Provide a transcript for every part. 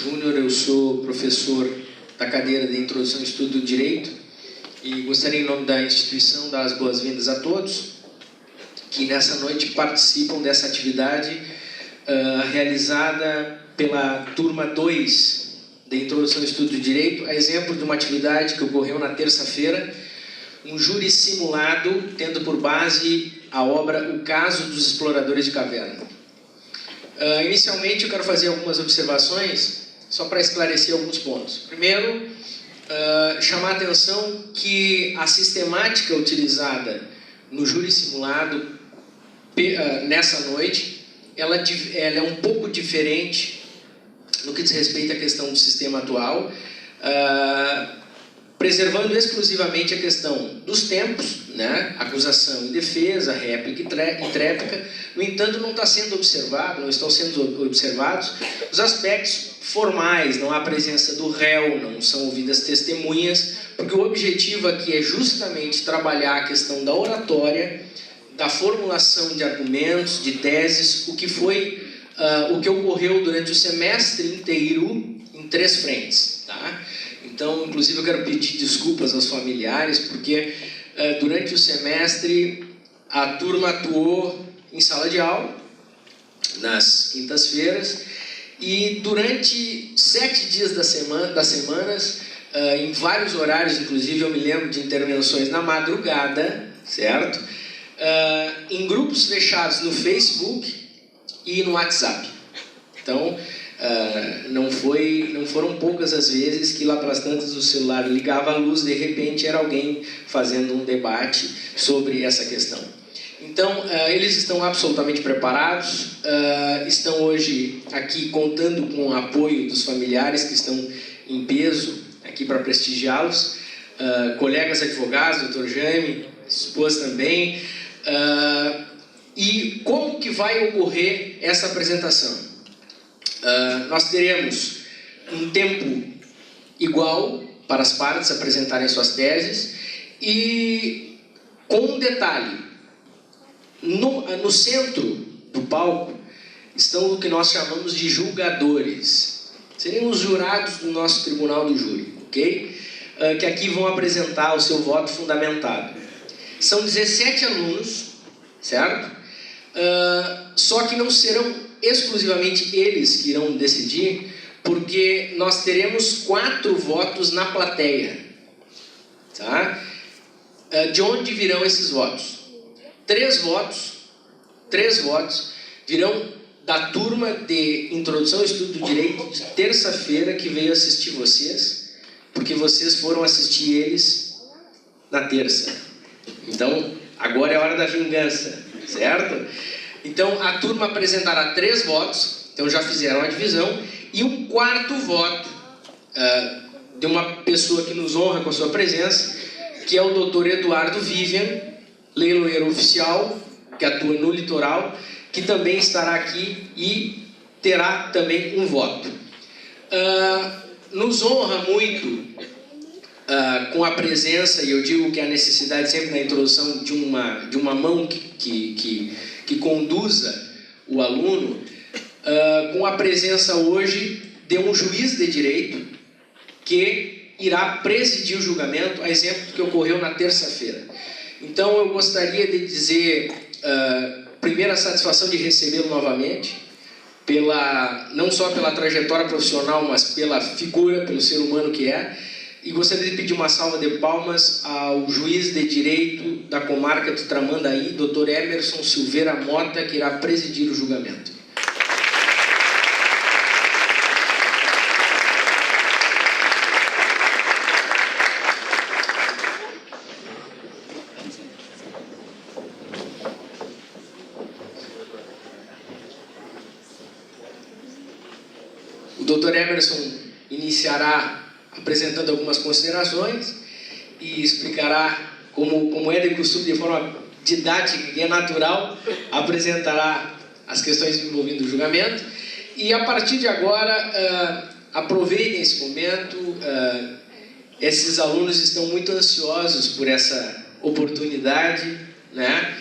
Júnior, eu sou professor da cadeira de Introdução ao Estudo do Direito e gostaria, em nome da instituição, dar as boas-vindas a todos que nessa noite participam dessa atividade realizada pela turma 2 de Introdução ao Estudo do Direito, a exemplo de uma atividade que ocorreu na terça-feira, um júri simulado, tendo por base a obra O Caso dos Exploradores de Caverna. Inicialmente, eu quero fazer algumas observações, só para esclarecer alguns pontos. Primeiro, chamar a atenção que a sistemática utilizada no júri simulado nessa noite, ela é um pouco diferente no que diz respeito à questão do sistema atual, preservando exclusivamente a questão dos tempos, né? Acusação e defesa, réplica e tréplica. No entanto, não estão sendo observados os aspectos formais, não há presença do réu, não são ouvidas testemunhas, porque o objetivo aqui é justamente trabalhar a questão da oratória, da formulação de argumentos, de teses, o que ocorreu durante o semestre inteiro em 3 frentes, tá? Então, inclusive, eu quero pedir desculpas aos familiares, porque durante o semestre a turma atuou em sala de aula, nas quintas-feiras, e durante 7 dias das semanas, em vários horários, inclusive eu me lembro de intervenções na madrugada, certo? Em grupos fechados no Facebook e no WhatsApp. Então, não foram poucas as vezes que lá pelas tantas o celular ligava a luz, de repente era alguém fazendo um debate sobre essa questão. Então, eles estão absolutamente preparados, estão hoje aqui contando com o apoio dos familiares que estão em peso aqui para prestigiá-los, colegas advogados, Dr. Jaime, esposa também. E como que vai ocorrer essa apresentação? Nós teremos um tempo igual para as partes apresentarem suas teses e com um detalhe, no centro do palco estão o que nós chamamos de julgadores, seriam os jurados do nosso tribunal do júri, ok? Que aqui vão apresentar o seu voto fundamentado. São 17 alunos, certo? Só que não serão exclusivamente eles que irão decidir, porque nós teremos 4 votos na plateia, tá? De onde virão esses votos? 3 votos virão da turma de Introdução ao Estudo do Direito de terça-feira que veio assistir vocês, porque vocês foram assistir eles na terça. Então, agora é a hora da vingança, certo? Então, a turma apresentará 3 votos, então já fizeram a divisão, e um 4º voto de uma pessoa que nos honra com a sua presença, que é o Dr. Eduardo Vivian, leiloeiro oficial, que atua no litoral, que também estará aqui e terá também um voto. Nos honra muito com a presença, e eu digo que a necessidade sempre na introdução de uma mão que conduza o aluno, com a presença hoje de um juiz de direito que irá presidir o julgamento, a exemplo do que ocorreu na terça-feira. Então, eu gostaria de dizer, primeiro, a satisfação de recebê-lo novamente, não só pela trajetória profissional, mas pela figura, pelo ser humano que é. E gostaria de pedir uma salva de palmas ao juiz de direito da comarca de Tramandaí, Dr. Emerson Silveira Mota, que irá presidir o julgamento. O Dr. Emerson iniciará apresentando algumas considerações e explicará, como é de costume, de forma didática e natural, apresentará as questões envolvendo o julgamento. E a partir de agora, aproveitem esse momento. Esses alunos estão muito ansiosos por essa oportunidade, né?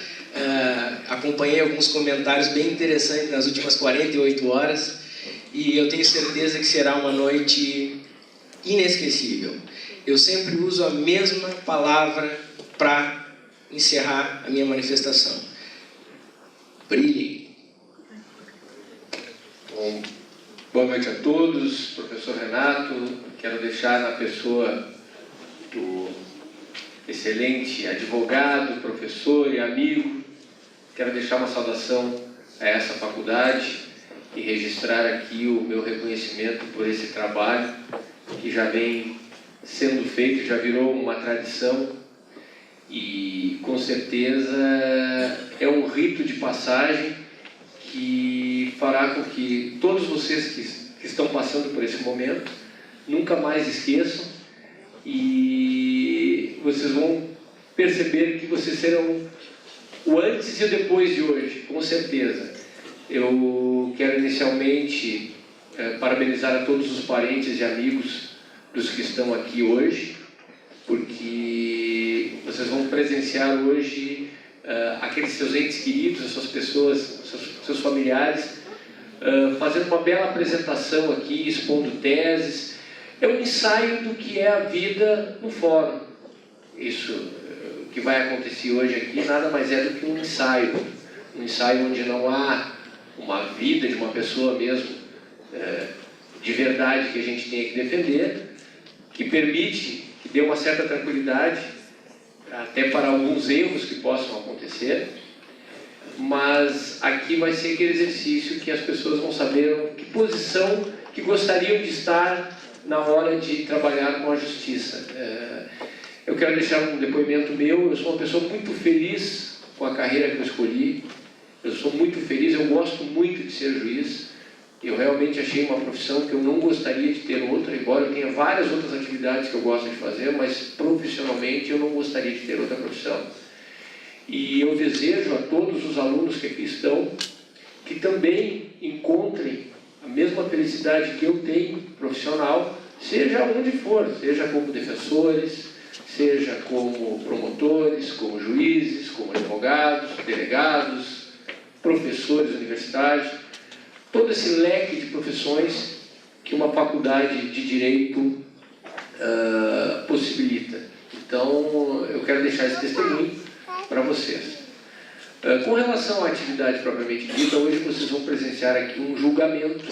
Acompanhei alguns comentários bem interessantes nas últimas 48 horas e eu tenho certeza que será uma noite inesquecível. Eu sempre uso a mesma palavra para encerrar a minha manifestação. Brilhem. Bom, boa noite a todos. Professor Renato, quero deixar na pessoa do excelente advogado, professor e amigo, quero deixar uma saudação a essa faculdade e registrar aqui o meu reconhecimento por esse trabalho que já vem sendo feito, já virou uma tradição e com certeza é um rito de passagem que fará com que todos vocês que estão passando por esse momento nunca mais esqueçam e vocês vão perceber que vocês serão o antes e o depois de hoje, com certeza. Eu quero inicialmente parabenizar a todos os parentes e amigos dos que estão aqui hoje, porque vocês vão presenciar hoje aqueles seus entes queridos, as suas pessoas, seus familiares, fazendo uma bela apresentação aqui, expondo teses. É um ensaio do que é a vida no fórum. Isso que vai acontecer hoje aqui nada mais é do que um ensaio onde não há uma vida de uma pessoa mesmo de verdade que a gente tenha que defender, que permite, que dê uma certa tranquilidade até para alguns erros que possam acontecer, mas aqui vai ser aquele exercício que as pessoas vão saber que posição que gostariam de estar na hora de trabalhar com a justiça. Eu quero deixar um depoimento meu. Eu sou uma pessoa muito feliz com a carreira que eu escolhi. Eu sou muito feliz, eu gosto muito de ser juiz. Eu realmente achei uma profissão que eu não gostaria de ter outra, embora eu tenha várias outras atividades que eu gosto de fazer, mas profissionalmente eu não gostaria de ter outra profissão. E eu desejo a todos os alunos que aqui estão que também encontrem a mesma felicidade que eu tenho profissional, seja onde for, seja como defensores, seja como promotores, como juízes, como advogados, delegados, professores universitários, todo esse leque de profissões que uma faculdade de Direito possibilita. Então, eu quero deixar esse testemunho para vocês. Com relação à atividade propriamente dita, hoje vocês vão presenciar aqui um julgamento,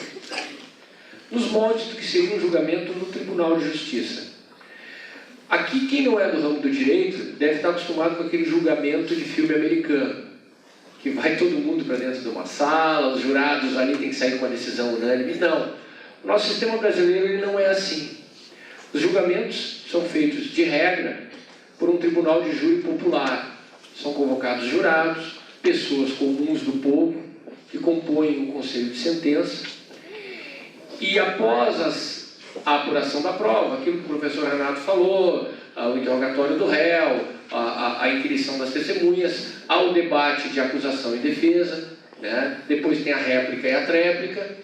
nos moldes do que seria um julgamento no Tribunal de Justiça. Aqui, quem não é do ramo do direito deve estar acostumado com aquele julgamento de filme americano, que vai todo mundo para dentro de uma sala, os jurados ali têm que sair com uma decisão unânime. Não, o nosso sistema brasileiro ele não é assim. Os julgamentos são feitos, de regra, por um tribunal de júri popular. São convocados jurados, pessoas comuns do povo, que compõem o conselho de sentença, e após a apuração da prova, aquilo que o professor Renato falou, o interrogatório do réu, a inquirição das testemunhas, ao debate de acusação e defesa, né? Depois tem a réplica e a tréplica,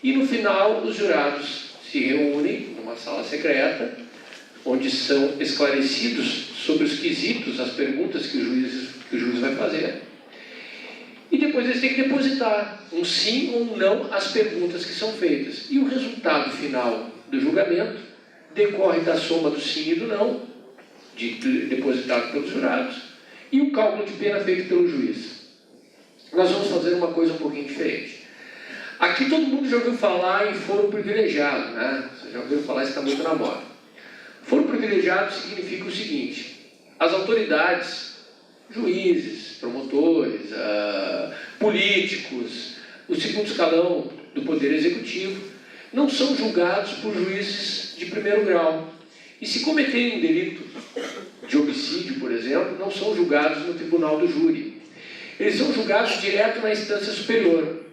e no final os jurados se reúnem numa sala secreta, onde são esclarecidos sobre os quesitos, as perguntas que o juiz vai fazer, e depois eles têm que depositar um sim ou um não às perguntas que são feitas. E o resultado final do julgamento decorre da soma do sim e do não, depositado pelos jurados, e o cálculo de pena feito pelo juiz. Nós vamos fazer uma coisa um pouquinho diferente. Aqui todo mundo já ouviu falar em foro privilegiado, né? Você já ouviu falar, isso está muito na moda. Foro privilegiado significa o seguinte: as autoridades, juízes, promotores, políticos, o segundo escalão do Poder Executivo, não são julgados por juízes de primeiro grau. E se cometerem um delito de homicídio, por exemplo, não são julgados no tribunal do júri. Eles são julgados direto na instância superior,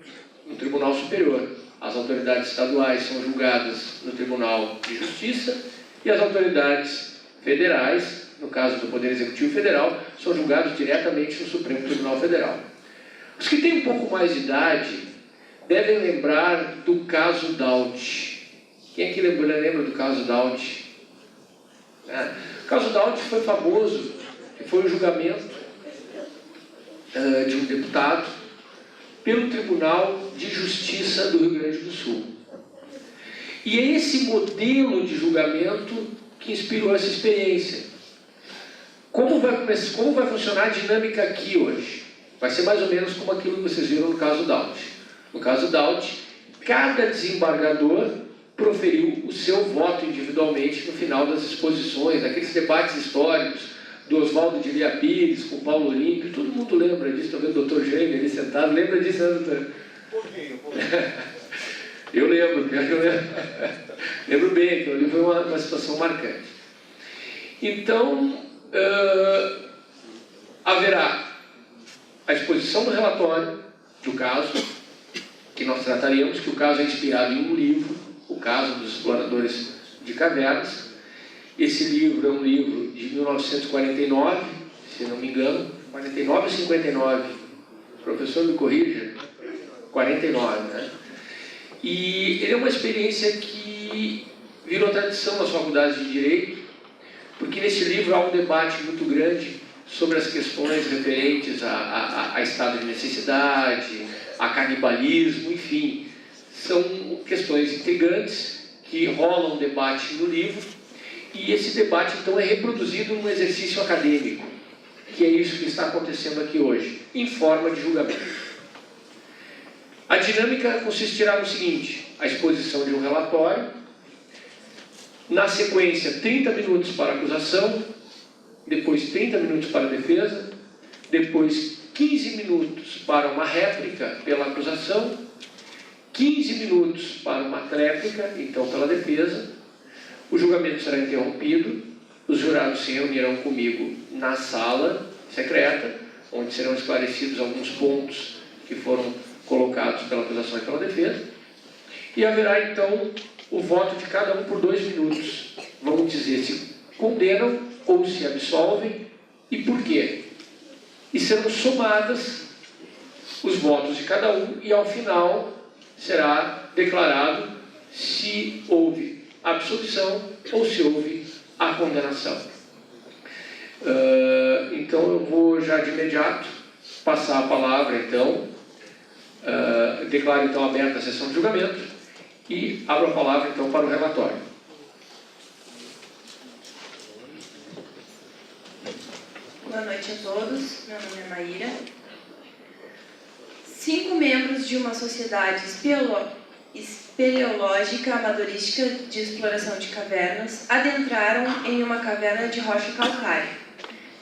no Tribunal Superior. As autoridades estaduais são julgadas no Tribunal de Justiça e as autoridades federais, no caso do Poder Executivo Federal, são julgados diretamente no Supremo Tribunal Federal. Os que têm um pouco mais de idade devem lembrar do caso Daut. Quem aqui lembra do caso Daut? O caso Daut foi famoso, foi o julgamento de um deputado pelo Tribunal de Justiça do Rio Grande do Sul. E é esse modelo de julgamento que inspirou essa experiência. Como vai funcionar a dinâmica aqui hoje? Vai ser mais ou menos como aquilo que vocês viram no caso Daut. No caso Daut, cada desembargador proferiu o seu voto individualmente no final das exposições, daqueles debates históricos do Oswaldo de Lia Pires com Paulo Olímpio. Todo mundo lembra disso, talvez o doutor Gênio ali sentado. Lembra disso, né, doutor? Um pouquinho. Eu lembro. Lembro bem, aquilo ali foi uma situação marcante. Então, haverá a exposição do relatório do caso, que nós trataremos, que o caso é inspirado em um livro, o caso dos exploradores de cavernas. Esse livro é um livro de 1949, se não me engano, 49 ou 59, o professor me corrija, 49, né? E ele é uma experiência que virou tradição nas faculdades de Direito, porque nesse livro há um debate muito grande sobre as questões referentes a estado de necessidade, a canibalismo, enfim. São questões intrigantes que rolam um debate no livro, e esse debate então é reproduzido num exercício acadêmico, que é isso que está acontecendo aqui hoje, em forma de julgamento. A dinâmica consistirá no seguinte: a exposição de um relatório, na sequência 30 minutos para a acusação, depois 30 minutos para a defesa, depois 15 minutos para uma réplica pela acusação, 15 minutos para uma tréplica, então pela defesa. O julgamento será interrompido, os jurados se reunirão comigo na sala secreta, onde serão esclarecidos alguns pontos que foram colocados pela acusação e pela defesa, e haverá então o voto de cada um por 2 minutos. Vamos dizer se condenam ou se absolvem e por quê. E serão somadas os votos de cada um, e ao final será declarado se houve absolvição ou se houve a condenação. Então eu vou já de imediato passar a palavra, então, declaro então aberta a sessão de julgamento e abro a palavra então para o relatório. Boa noite a todos, meu nome é Maíra. 5 membros de uma sociedade espeleológica amadorística de exploração de cavernas adentraram em uma caverna de rocha calcária.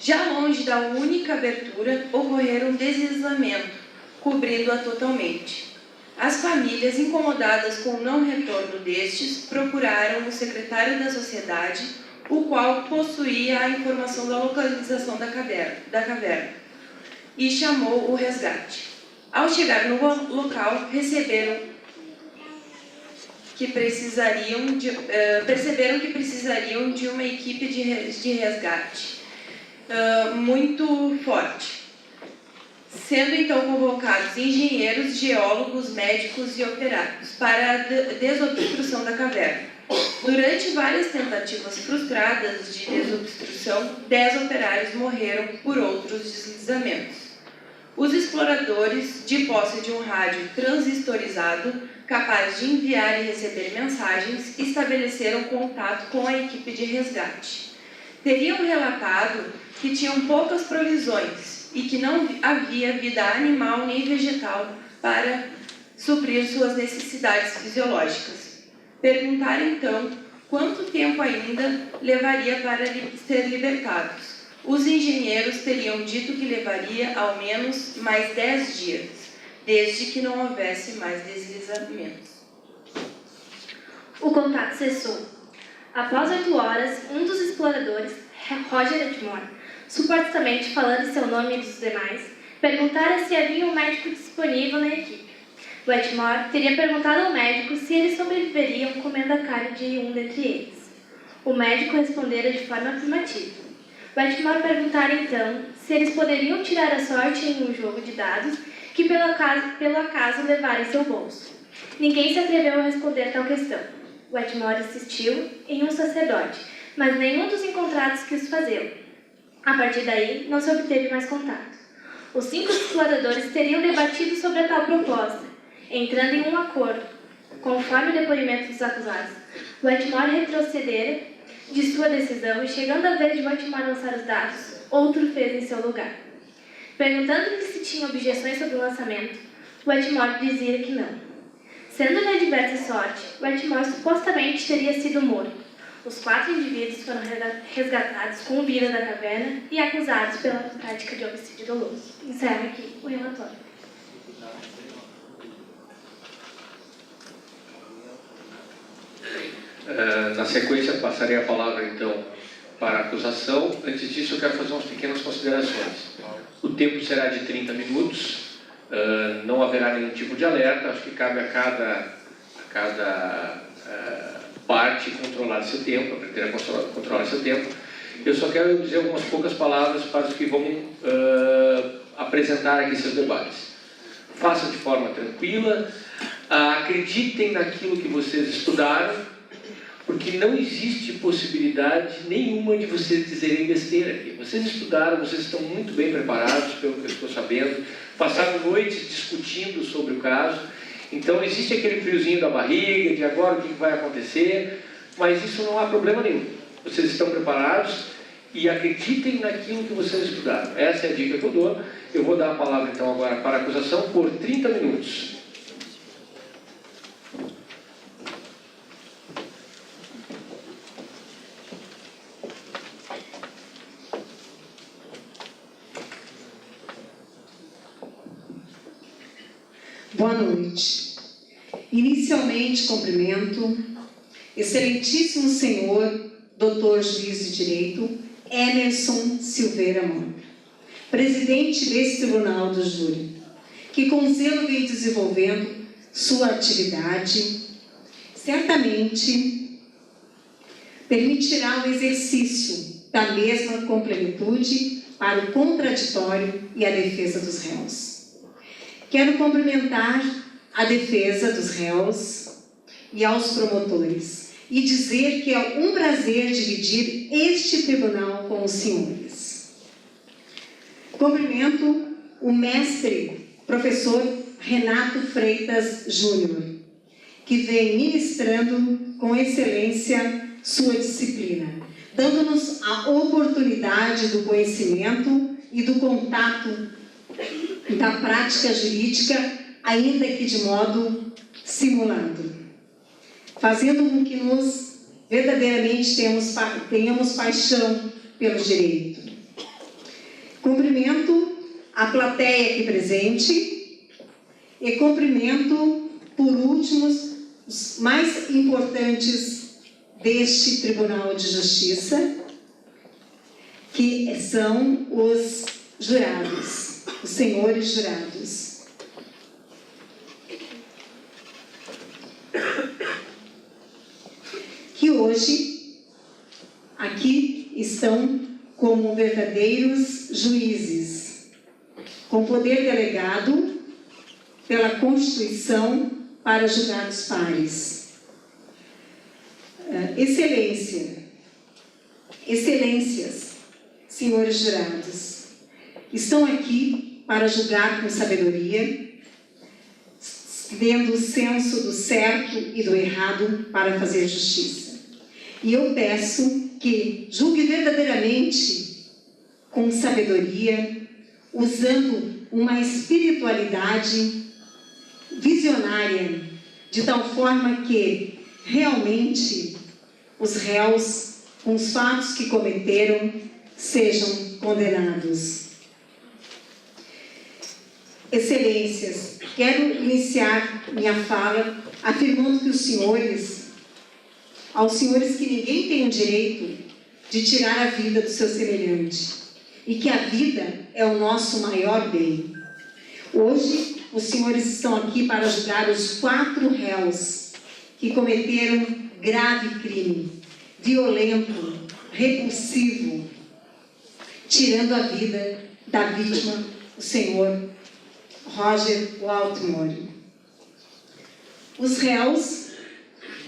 Já longe da única abertura, ocorreu um deslizamento, cobrindo-a totalmente. As famílias, incomodadas com o não retorno destes, procuraram o secretário da sociedade, o qual possuía a informação da localização da caverna, e chamou o resgate. Ao chegar no local, perceberam que precisariam de uma equipe de resgate muito forte, sendo então convocados engenheiros, geólogos, médicos e operários para a desobstrução da caverna. Durante várias tentativas frustradas de desobstrução, 10 operários morreram por outros deslizamentos. Os exploradores, de posse de um rádio transistorizado, capaz de enviar e receber mensagens, estabeleceram contato com a equipe de resgate. Teriam relatado que tinham poucas provisões e que não havia vida animal nem vegetal para suprir suas necessidades fisiológicas. Perguntaram então quanto tempo ainda levaria para ser libertados. Os engenheiros teriam dito que levaria ao menos mais 10 dias, desde que não houvesse mais deslizamentos. O contato cessou. Após 8 horas, um dos exploradores, Roger Edmore, supostamente falando em seu nome e dos demais, perguntara se havia um médico disponível na equipe. O Edmore teria perguntado ao médico se eles sobreviveriam comendo a carne de um dentre eles. O médico respondera de forma afirmativa. O Edmore perguntara então se eles poderiam tirar a sorte em um jogo de dados que pelo acaso levara em seu bolso. Ninguém se atreveu a responder tal questão. O Edmore insistiu em um sacerdote, mas nenhum dos encontrados quis fazê-lo. A partir daí, não se obteve mais contato. Os 5 exploradores teriam debatido sobre a tal proposta, entrando em um acordo. conforme o depoimento dos acusados, Wetmore retrocedera de sua decisão e, chegando a vez de Wetmore lançar os dados, outro fez em seu lugar. Perguntando-lhe se tinha objeções sobre o lançamento, Wetmore dizia que não. Sendo-lhe adversa sorte, Wetmore supostamente teria sido morto. Os 4 indivíduos foram resgatados com vida da caverna e acusados pela prática de homicídio doloso. Encerro aqui o relatório. Na sequência, passarei a palavra, então, para a acusação. Antes disso, eu quero fazer umas pequenas considerações. O tempo será de 30 minutos. Não haverá nenhum tipo de alerta. Acho que cabe a cada parte controlar seu tempo, aprender a controlar seu tempo. Eu só quero dizer algumas poucas palavras para os que vão apresentar aqui seus debates. Façam de forma tranquila, acreditem naquilo que vocês estudaram, porque não existe possibilidade nenhuma de vocês dizerem besteira aqui. Vocês estudaram, vocês estão muito bem preparados, pelo que eu estou sabendo, passaram noites discutindo sobre o caso. Então existe aquele friozinho da barriga, de agora o que vai acontecer, mas isso não há problema nenhum. Vocês estão preparados e acreditem naquilo que vocês estudaram. Essa é a dica que eu dou. Eu vou dar a palavra então agora para a acusação por 30 minutos. Boa noite. Inicialmente, cumprimento excelentíssimo senhor, doutor juiz de direito, Emerson Silveira Moura, presidente desse tribunal do júri, que com zelo vem desenvolvendo sua atividade, certamente permitirá o exercício da mesma com plenitude para o contraditório e a defesa dos réus. Quero cumprimentar a defesa dos réus e aos promotores e dizer que é um prazer dividir este tribunal com os senhores. Cumprimento o mestre, professor Renato Freitas Júnior, que vem ministrando com excelência sua disciplina, dando-nos a oportunidade do conhecimento e do contato da prática jurídica, ainda que de modo simulado, fazendo com que nós verdadeiramente tenhamos paixão pelo direito. Cumprimento a plateia aqui presente e cumprimento, por último, os mais importantes deste Tribunal de Justiça, que são os jurados, os senhores jurados. Que hoje aqui estão como verdadeiros juízes, com poder delegado pela Constituição para julgar os pares. Excelências, senhores jurados, estão aqui para julgar com sabedoria, tendo o senso do certo e do errado para fazer justiça. E eu peço que julgue verdadeiramente com sabedoria, usando uma espiritualidade visionária, de tal forma que realmente os réus, com os fatos que cometeram, sejam condenados. Excelências, quero iniciar minha fala afirmando que aos senhores que ninguém tem o direito de tirar a vida do seu semelhante e que a vida é o nosso maior bem. Hoje, os senhores estão aqui para julgar os 4 réus que cometeram grave crime, violento, repulsivo, tirando a vida da vítima, o senhor Roger Wetmore. Os réus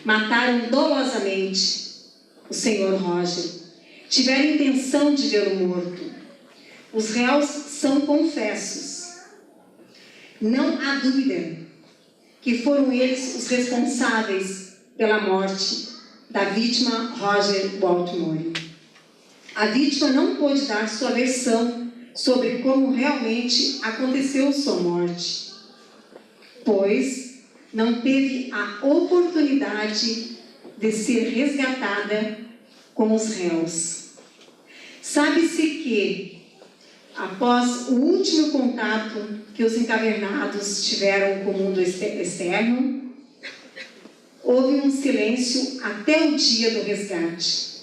mataram dolosamente o senhor Roger, tiveram intenção de vê-lo morto. Os réus são confessos. Não há dúvida que foram eles os responsáveis pela morte da vítima Roger Waltmore. A vítima não pôde dar sua versão sobre como realmente aconteceu sua morte, pois não teve a oportunidade de ser resgatada com os réus. Sabe-se que, após o último contato que os encavernados tiveram com o mundo externo, houve um silêncio até o dia do resgate.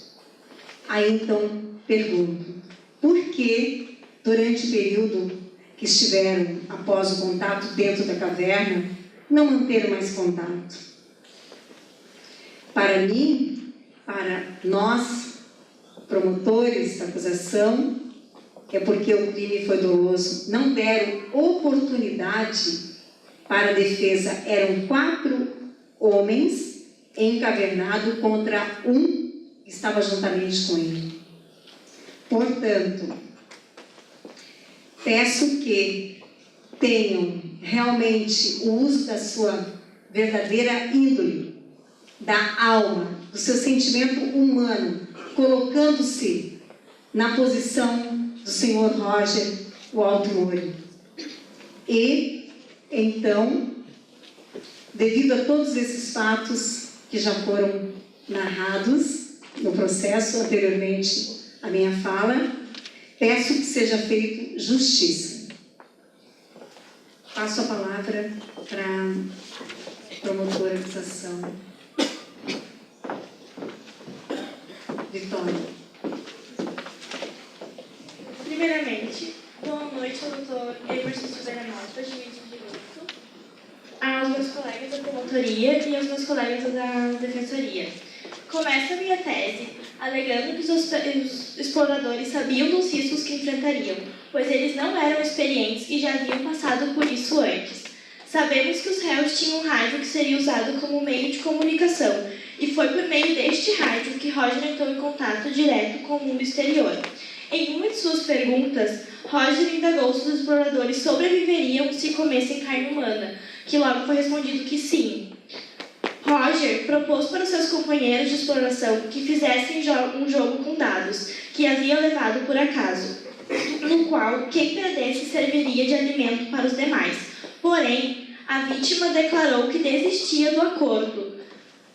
Aí então pergunto, por que durante o período que estiveram após o contato dentro da caverna, não manteram mais contato? Para mim, para nós, promotores da acusação, é porque o crime foi doloso, não deram oportunidade para a defesa. Eram 4 homens encavernados contra um que estava juntamente com ele. Portanto, peço que tenham realmente o uso da sua verdadeira índole, da alma, do seu sentimento humano, colocando-se na posição do senhor Roger Waltmore. E, então, devido a todos esses fatos que já foram narrados no processo anteriormente à minha fala, peço que seja feito justiça. Passo a palavra para a promotora de acusação. Vitória. Primeiramente, boa noite ao doutor Emerson Silveira Mota, juiz de direito, aos meus colegas da promotoria e aos meus colegas da defensoria. Começo a minha tese alegando que os exploradores sabiam dos riscos que enfrentariam, pois eles não eram experientes e já haviam passado por isso antes. Sabemos que os réus tinham um rádio que seria usado como meio de comunicação, e foi por meio deste rádio que Roger entrou em contato direto com o mundo exterior. Em uma de suas perguntas, Roger indagou se os exploradores sobreviveriam se comessem carne humana, que logo foi respondido que sim. Roger propôs para os seus companheiros de exploração que fizessem um jogo com dados, que havia levado por acaso, no qual quem perdesse serviria de alimento para os demais. Porém, a vítima declarou que desistia do acordo,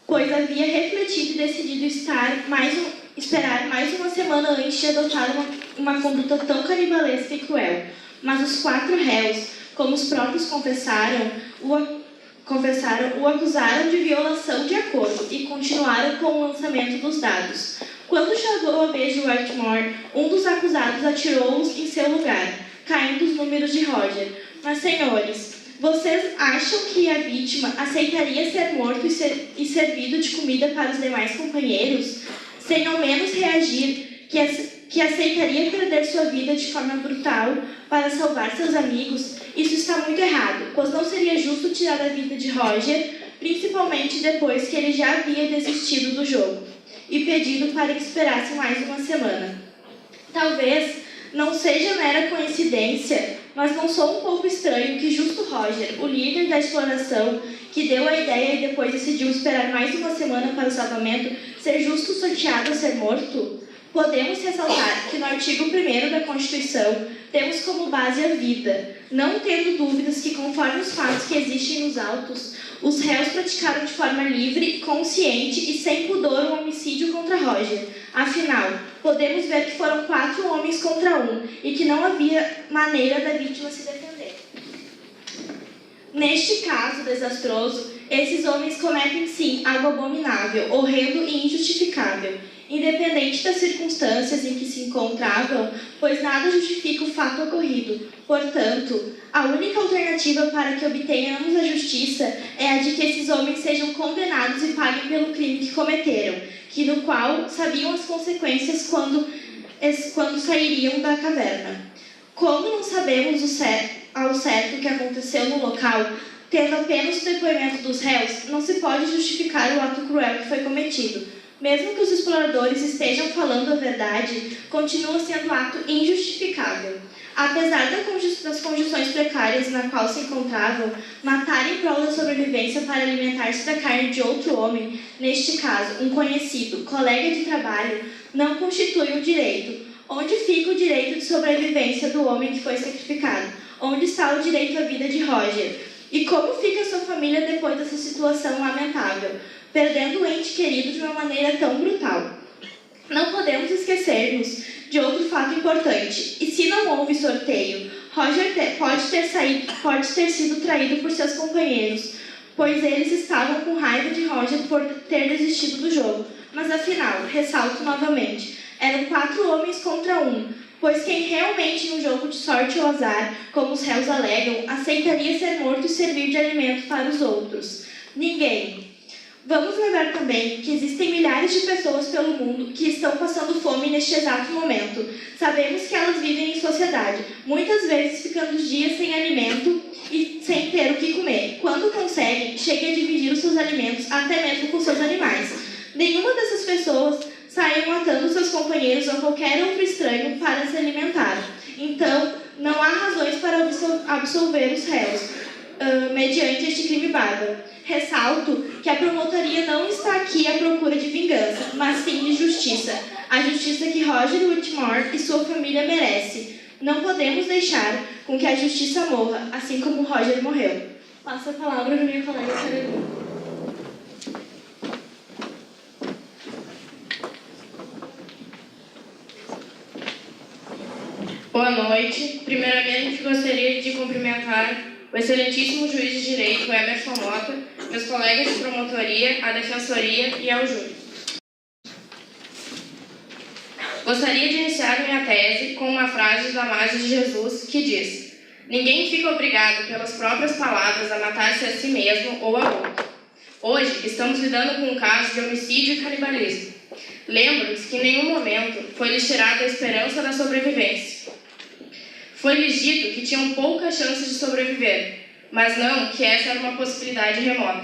pois havia refletido e decidido esperar mais uma semana antes de adotar uma conduta tão canibalesca e cruel. Mas os 4 réus, como os próprios confessaram, o acusaram de violação de acordo e continuaram com o lançamento dos dados. Quando chegou a vez de Whitmore, um dos acusados atirou-os em seu lugar, caindo os números de Roger. Mas, senhores, vocês acham que a vítima aceitaria ser morto e servido de comida para os demais companheiros, sem ao menos reagir, que aceitaria perder sua vida de forma brutal para salvar seus amigos? Isso está muito errado, pois não seria justo tirar a vida de Roger, principalmente depois que ele já havia desistido do jogo e pedido para que esperasse mais uma semana. Talvez não seja mera coincidência, mas não sou um pouco estranho que justo Roger, o líder da exploração, que deu a ideia e depois decidiu esperar mais uma semana para o salvamento, ser justo sorteado a ser morto? Podemos ressaltar que no artigo 1º da Constituição temos como base a vida, não tendo dúvidas que, conforme os fatos que existem nos autos, os réus praticaram de forma livre, consciente e sem pudor um homicídio contra Roger. Afinal, podemos ver que foram 4 homens contra 1 e que não havia maneira da vítima se defender. Neste caso desastroso, esses homens cometem sim algo abominável, horrendo e injustificável, independente das circunstâncias em que se encontravam, pois nada justifica o fato ocorrido. Portanto, a única alternativa para que obtenhamos a justiça é a de que esses homens sejam condenados e paguem pelo crime que cometeram, do qual sabiam as consequências quando sairiam da caverna. Como não sabemos ao certo o que aconteceu no local, tendo apenas o depoimento dos réus, não se pode justificar o ato cruel que foi cometido. Mesmo que os exploradores estejam falando a verdade, continua sendo ato injustificável. Apesar das condições precárias na qual se encontravam, matar em prol da sobrevivência para alimentar-se da carne de outro homem, neste caso, um conhecido, colega de trabalho, não constitui um direito. Onde fica o direito de sobrevivência do homem que foi sacrificado? Onde está o direito à vida de Roger? E como fica sua família depois dessa situação lamentável, perdendo o ente querido de uma maneira tão brutal? Não podemos esquecermos de outro fato importante. E se não houve sorteio, Roger pode ter sido traído por seus companheiros, pois eles estavam com raiva de Roger por ter desistido do jogo. Mas afinal, ressalto novamente, eram 4 homens contra 1, pois quem realmente num jogo de sorte ou azar, como os réus alegam, aceitaria ser morto e servir de alimento para os outros? Ninguém. Vamos lembrar também que existem milhares de pessoas pelo mundo que estão passando fome neste exato momento. Sabemos que elas vivem em sociedade, muitas vezes ficando dias sem alimento e sem ter o que comer. Quando conseguem, chegam a dividir os seus alimentos até mesmo com seus animais. Nenhuma dessas pessoas saiu matando seus companheiros ou qualquer outro estranho para se alimentar. Então, não há razões para absolver os réus mediante este crime bárbaro. Ressalto que a promotoria não está aqui à procura de vingança, mas sim de justiça. A justiça que Roger Whitmore e sua família merece. Não podemos deixar com que a justiça morra, assim como Roger morreu. Passo a palavra para minha colega Carolina. Boa noite. Primeiramente, gostaria de cumprimentar o excelentíssimo juiz de direito, Emerson Mota, meus colegas de promotoria, a defensoria e ao júri. Gostaria de iniciar minha tese com uma frase da Amado de Jesus que diz: ninguém fica obrigado pelas próprias palavras a matar-se a si mesmo ou a outro. Hoje, estamos lidando com um caso de homicídio e canibalismo. Lembro-lhes que em nenhum momento foi lhes tirada a esperança da sobrevivência. Foi-lhes dito que tinham poucas chances de sobreviver, mas não que essa era uma possibilidade remota.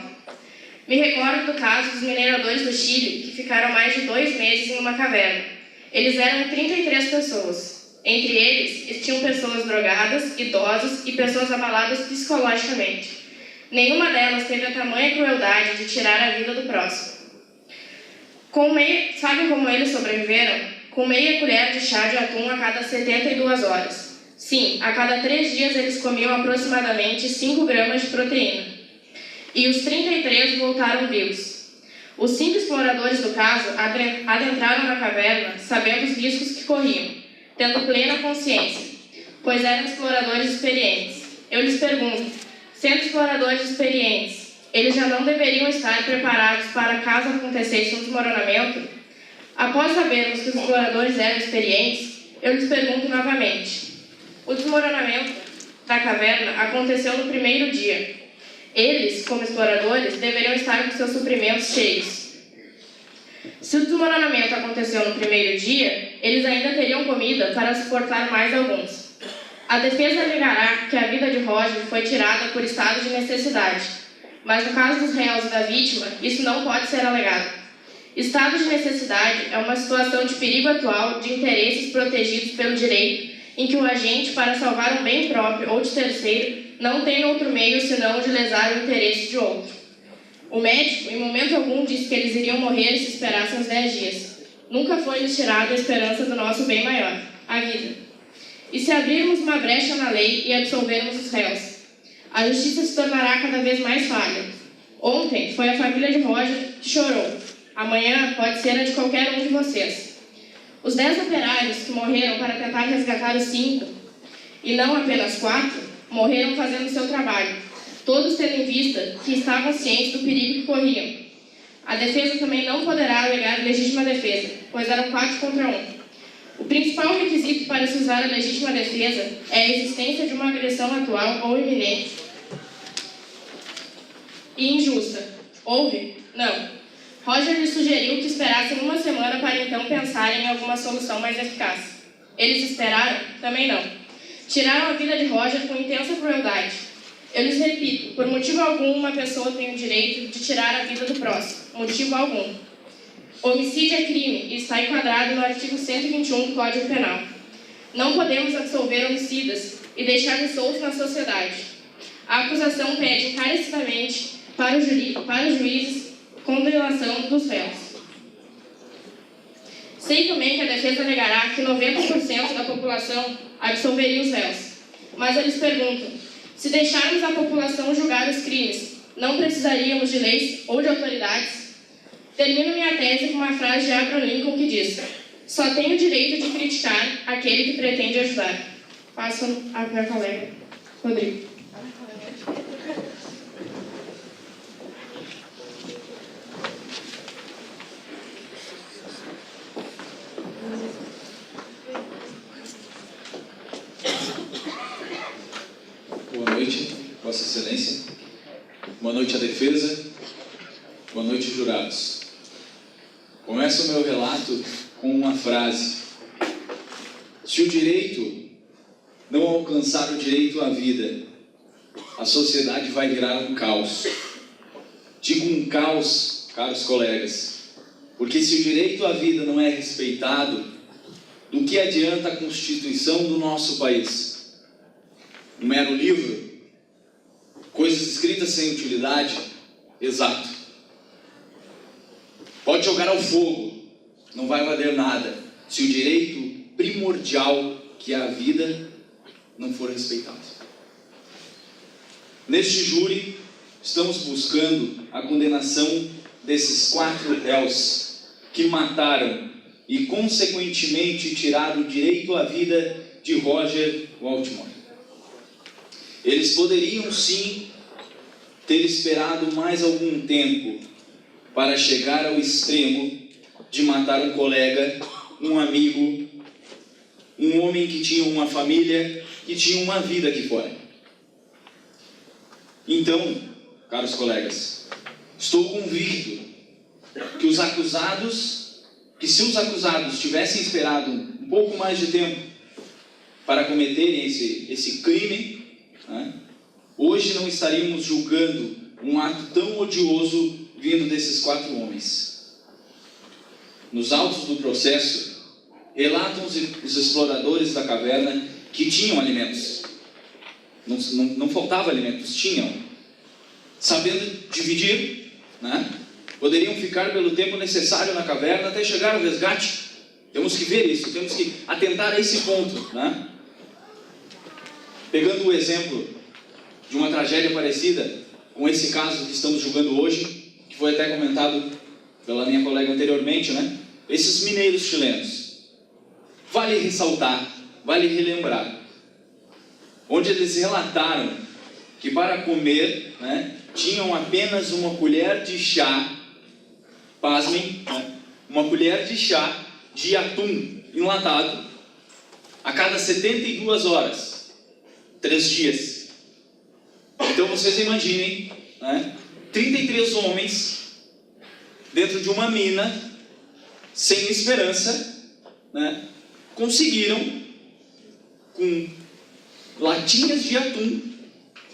Me recordo do caso dos mineradores do Chile, que ficaram mais de 2 meses em uma caverna. Eles eram 33 pessoas. Entre eles, tinham pessoas drogadas, idosos e pessoas abaladas psicologicamente. Nenhuma delas teve a tamanha crueldade de tirar a vida do próximo. Sabem como eles sobreviveram? Com meia colher de chá de atum a cada 72 horas. Sim, a cada 3 dias eles comiam aproximadamente 5 gramas de proteína. E os 33 voltaram vivos. Os 5 exploradores do caso adentraram na caverna sabendo os riscos que corriam, tendo plena consciência, pois eram exploradores experientes. Eu lhes pergunto, sendo exploradores experientes, eles já não deveriam estar preparados para caso acontecesse um desmoronamento? Após sabermos que os exploradores eram experientes, eu lhes pergunto novamente. O desmoronamento da caverna aconteceu no primeiro dia. Eles, como exploradores, deveriam estar com seus suprimentos cheios. Se o desmoronamento aconteceu no primeiro dia, eles ainda teriam comida para suportar mais alguns. A defesa alegará que a vida de Roger foi tirada por estado de necessidade, mas no caso dos réus e da vítima, isso não pode ser alegado. Estado de necessidade é uma situação de perigo atual de interesses protegidos pelo direito, em que o agente, para salvar um bem próprio ou de terceiro, não tem outro meio senão de lesar o interesse de outro. O médico, em momento algum, disse que eles iriam morrer se esperassem os 10 dias. Nunca foi-lhes tirada a esperança do nosso bem maior, a vida. E se abrirmos uma brecha na lei e absolvermos os réus, a justiça se tornará cada vez mais falha. Ontem foi a família de Roger que chorou. Amanhã pode ser a de qualquer um de vocês. Os 10 operários que morreram para tentar resgatar os 5, e não apenas 4, morreram fazendo seu trabalho, todos tendo em vista que estavam cientes do perigo que corriam. A defesa também não poderá alegar legítima defesa, pois eram 4 contra 1. O principal requisito para se usar a legítima defesa é a existência de uma agressão atual ou iminente e injusta. Houve? Não. Roger lhes sugeriu que esperassem 1 semana para então pensarem em alguma solução mais eficaz. Eles esperaram? Também não. Tiraram a vida de Roger com intensa crueldade. Eu lhes repito, por motivo algum uma pessoa tem o direito de tirar a vida do próximo. Motivo algum. Homicídio é crime e está enquadrado no artigo 121 do Código Penal. Não podemos absolver homicidas e deixá-los soltos na sociedade. A acusação pede encarecidamente para os juízes condenação dos réus. Sei também que a defesa alegará que 90% da população absolveria os réus. Mas eu lhes pergunto, se deixarmos a população julgar os crimes, não precisaríamos de leis ou de autoridades? Termino minha tese com uma frase de Abraham Lincoln que diz: só tenho o direito de criticar aquele que pretende ajudar. Passo a minha colega, Rodrigo. Boa noite, Vossa Excelência. Boa noite à defesa. Boa noite, jurados. Começo o meu relato com uma frase. Se o direito não alcançar o direito à vida, a sociedade vai virar um caos. Digo um caos, caros colegas, porque se o direito à vida não é respeitado, do que adianta a Constituição do nosso país? Um mero livro? Coisas escritas sem utilidade? Exato. Pode jogar ao fogo, não vai valer nada, se o direito primordial, que é a vida, não for respeitado. Neste júri, estamos buscando a condenação desses 4 réus que mataram e, consequentemente, tiraram o direito à vida de Roger Waltmore. Eles poderiam, sim, ter esperado mais algum tempo para chegar ao extremo de matar um colega, um amigo, um homem que tinha uma família, que tinha uma vida aqui fora. Então, caros colegas, estou convicto que se os acusados tivessem esperado um pouco mais de tempo para cometerem esse crime, né, hoje não estaríamos julgando um ato tão odioso vindo desses 4 homens. Nos autos do processo, relatam os exploradores da caverna que tinham alimentos. Não faltava alimentos, tinham. Sabendo dividir, né, poderiam ficar pelo tempo necessário na caverna até chegar ao resgate. Temos que ver isso, temos que atentar a esse ponto, né? Pegando o exemplo de uma tragédia parecida com esse caso que estamos julgando hoje, que foi até comentado pela minha colega anteriormente, né? Esses mineiros chilenos. Vale ressaltar, vale relembrar, onde eles relataram que para comer, né, tinham apenas uma colher de chá, pasmem, né, uma colher de chá de atum enlatado a cada 72 horas, 3 dias. Então vocês imaginem, né, 33 homens dentro de uma mina, sem esperança, né, conseguiram, com latinhas de atum,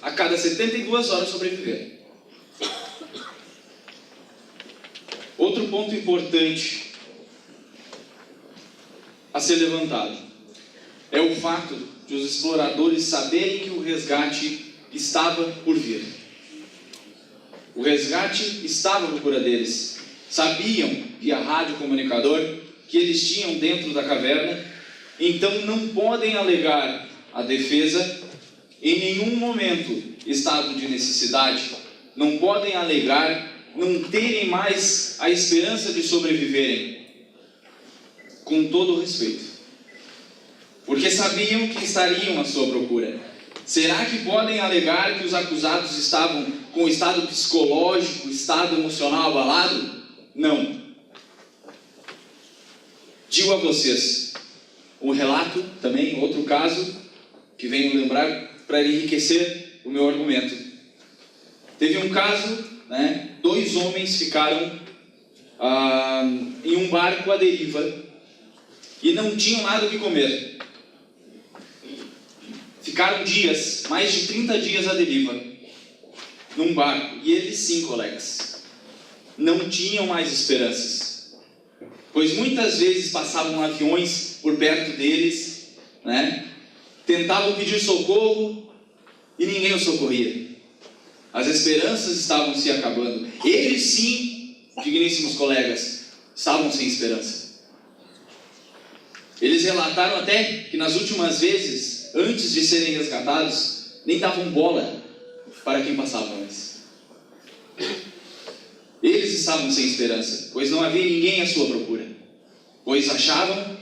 a cada 72 horas sobreviver. Outro ponto importante a ser levantado é o fato de os exploradores saberem que o resgate estava por vir. O resgate estava à procura deles. Sabiam, via rádio comunicador, que eles tinham dentro da caverna, então não podem alegar a defesa em nenhum momento estado de necessidade, não podem alegar não terem mais a esperança de sobreviverem, com todo o respeito, porque sabiam que estariam à sua procura. Será que podem alegar que os acusados estavam com estado psicológico, estado emocional abalado? Não. Digo a vocês, um relato também, outro caso, que venho lembrar para enriquecer o meu argumento. Teve um caso, né, 2 homens ficaram em um barco à deriva e não tinham nada o que comer. Ficaram dias, mais de 30 dias à deriva, num barco. E eles sim, colegas, não tinham mais esperanças. pois muitas vezes passavam aviões por perto deles, né? Tentavam pedir socorro e ninguém os socorria. As esperanças estavam se acabando. Eles sim, digníssimos colegas, estavam sem esperança. Eles relataram até que nas últimas vezes, antes de serem resgatados, nem davam bola para quem passava antes. Eles estavam sem esperança, pois não havia ninguém à sua procura. Pois achavam,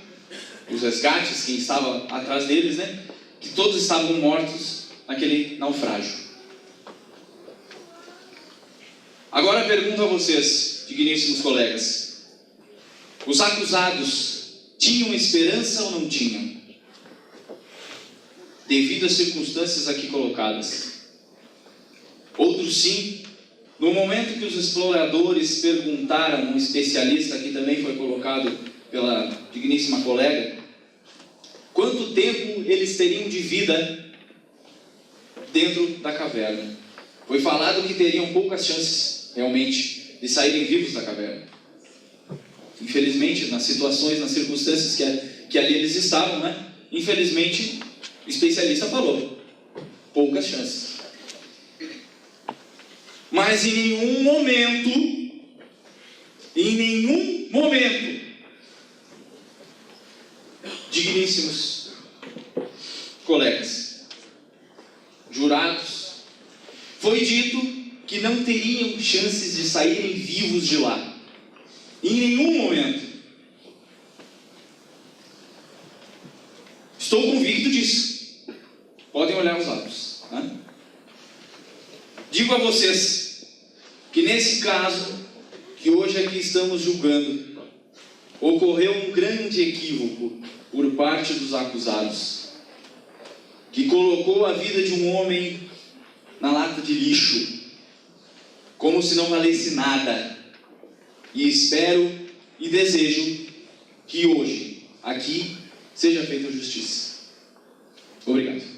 os resgates, quem estava atrás deles, né, que todos estavam mortos naquele naufrágio. Agora pergunto a vocês, digníssimos colegas: os acusados tinham esperança ou não tinham? Devido às circunstâncias aqui colocadas. Outros sim. No momento que os exploradores perguntaram, um especialista que também foi colocado pela digníssima colega, quanto tempo eles teriam de vida dentro da caverna. Foi falado que teriam poucas chances, realmente, de saírem vivos da caverna. Infelizmente, nas situações, nas circunstâncias que ali eles estavam, né? Infelizmente, o especialista falou, poucas chances. Mas em nenhum momento, digníssimos colegas, jurados, foi dito que não teriam chances de saírem vivos de lá. Em nenhum momento. Estou convicto disso. Podem olhar os autos, né? Digo a vocês que nesse caso, que hoje aqui estamos julgando, ocorreu um grande equívoco por parte dos acusados, que colocou a vida de um homem na lata de lixo, como se não valesse nada. E espero e desejo que hoje, aqui, seja feita justiça. Obrigado.